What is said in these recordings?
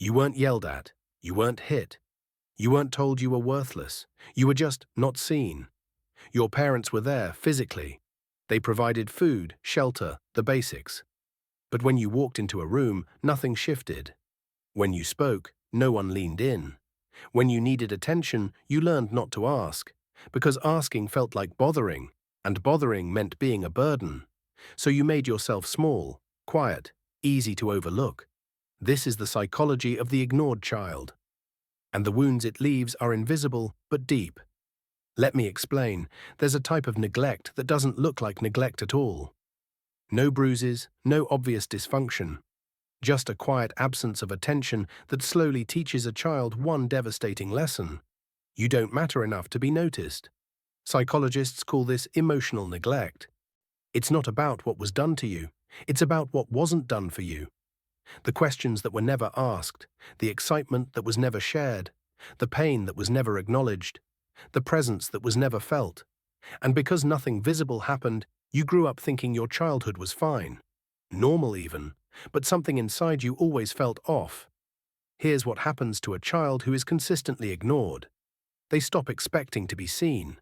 You weren't yelled at. You weren't hit. You weren't told you were worthless. You were just not seen. Your parents were there physically. They provided food, shelter, the basics. But when you walked into a room, nothing shifted. When you spoke, no one leaned in. When you needed attention, you learned not to ask, because asking felt like bothering, and bothering meant being a burden. So you made yourself small, quiet, easy to overlook. This is the psychology of the ignored child. And the wounds it leaves are invisible but deep. Let me explain. There's a type of neglect that doesn't look like neglect at all. No bruises, no obvious dysfunction. Just a quiet absence of attention that slowly teaches a child one devastating lesson. You don't matter enough to be noticed. Psychologists call this emotional neglect. It's not about what was done to you. It's about what wasn't done for you. The questions that were never asked, the excitement that was never shared, the pain that was never acknowledged, the presence that was never felt. And because nothing visible happened, you grew up thinking your childhood was fine, normal even, but something inside you always felt off. Here's what happens to a child who is consistently ignored. They stop expecting to be seen.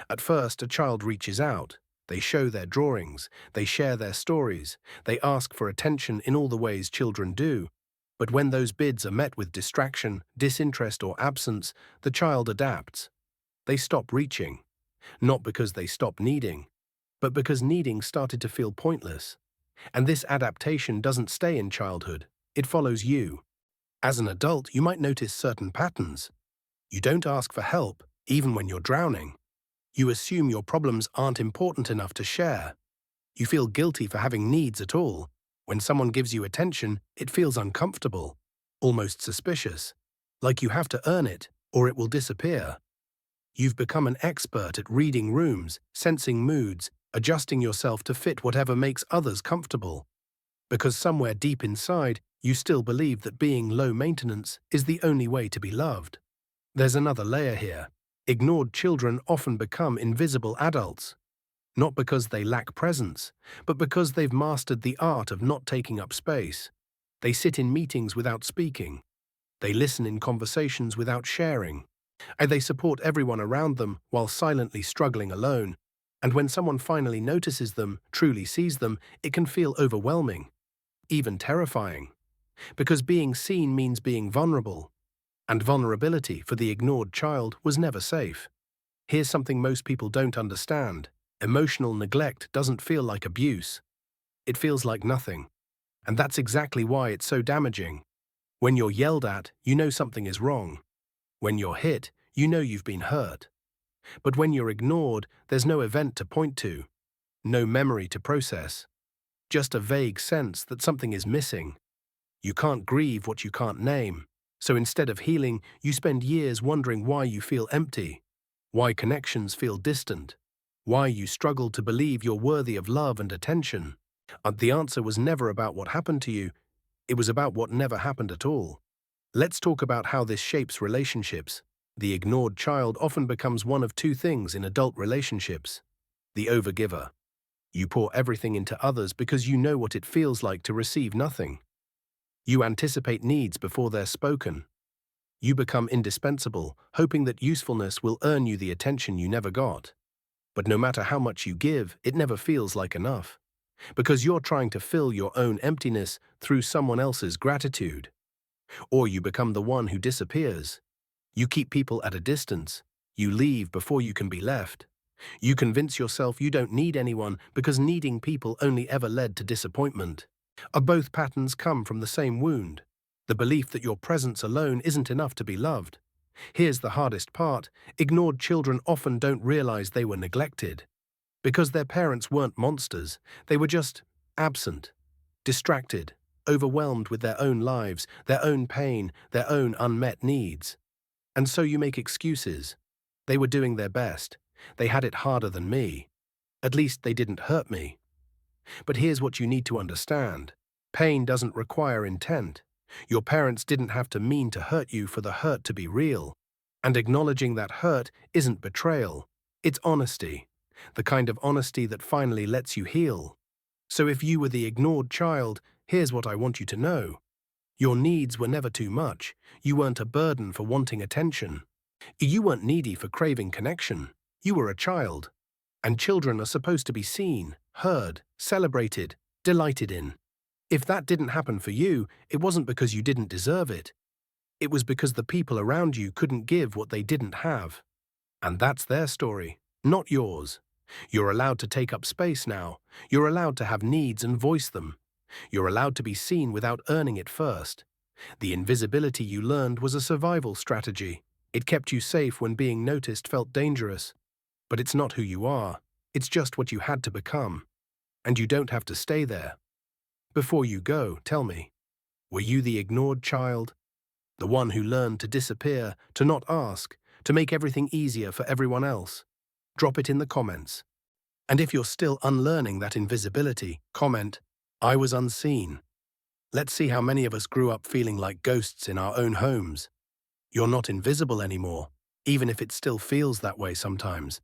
At first, a child reaches out. They show their drawings, they share their stories, they ask for attention in all the ways children do. But when those bids are met with distraction, disinterest, or absence, the child adapts. They stop reaching, not because they stop needing, but because needing started to feel pointless. And this adaptation doesn't stay in childhood, it follows you. As an adult, you might notice certain patterns. You don't ask for help, even when you're drowning. You assume your problems aren't important enough to share. You feel guilty for having needs at all. When someone gives you attention, it feels uncomfortable, almost suspicious, like you have to earn it or it will disappear. You've become an expert at reading rooms, sensing moods, adjusting yourself to fit whatever makes others comfortable. Because somewhere deep inside, you still believe that being low maintenance is the only way to be loved. There's another layer here. Ignored children often become invisible adults. Not because they lack presence, but because they've mastered the art of not taking up space. They sit in meetings without speaking. They listen in conversations without sharing. And they support everyone around them while silently struggling alone. And when someone finally notices them, truly sees them, it can feel overwhelming, even terrifying. Because being seen means being vulnerable. And vulnerability for the ignored child was never safe. Here's something most people don't understand. Emotional neglect doesn't feel like abuse. It feels like nothing. And that's exactly why it's so damaging. When you're yelled at, you know something is wrong. When you're hit, you know you've been hurt. But when you're ignored, there's no event to point to, no memory to process, just a vague sense that something is missing. You can't grieve what you can't name. So instead of healing, you spend years wondering why you feel empty, why connections feel distant, why you struggle to believe you're worthy of love and attention. And the answer was never about what happened to you, it was about what never happened at all. Let's talk about how this shapes relationships. The ignored child often becomes one of two things in adult relationships. The overgiver. You pour everything into others because you know what it feels like to receive nothing. You anticipate needs before they're spoken. You become indispensable, hoping that usefulness will earn you the attention you never got. But no matter how much you give, it never feels like enough. Because you're trying to fill your own emptiness through someone else's gratitude. Or you become the one who disappears. You keep people at a distance. You leave before you can be left. You convince yourself you don't need anyone because needing people only ever led to disappointment. Both patterns come from the same wound, the belief that your presence alone isn't enough to be loved. Here's the hardest part. Ignored children often don't realize they were neglected. Because their parents weren't monsters, they were just absent, distracted, overwhelmed with their own lives, their own pain, their own unmet needs. And so you make excuses. They were doing their best. They had it harder than me. At least they didn't hurt me. But here's what you need to understand. Pain doesn't require intent. Your parents didn't have to mean to hurt you for the hurt to be real. And acknowledging that hurt isn't betrayal. It's honesty. The kind of honesty that finally lets you heal. So if you were the ignored child, here's what I want you to know. Your needs were never too much. You weren't a burden for wanting attention. You weren't needy for craving connection. You were a child. And children are supposed to be seen, heard, celebrated, delighted in. If that didn't happen for you, it wasn't because you didn't deserve it. It was because the people around you couldn't give what they didn't have. And that's their story, not yours. You're allowed to take up space now. You're allowed to have needs and voice them. You're allowed to be seen without earning it first. The invisibility you learned was a survival strategy. It kept you safe when being noticed felt dangerous. But it's not who you are. It's just what you had to become. And you don't have to stay there. Before you go, tell me, were you the ignored child? The one who learned to disappear, to not ask, to make everything easier for everyone else? Drop it in the comments. And if you're still unlearning that invisibility, comment, I was unseen. Let's see how many of us grew up feeling like ghosts in our own homes. You're not invisible anymore, even if it still feels that way sometimes.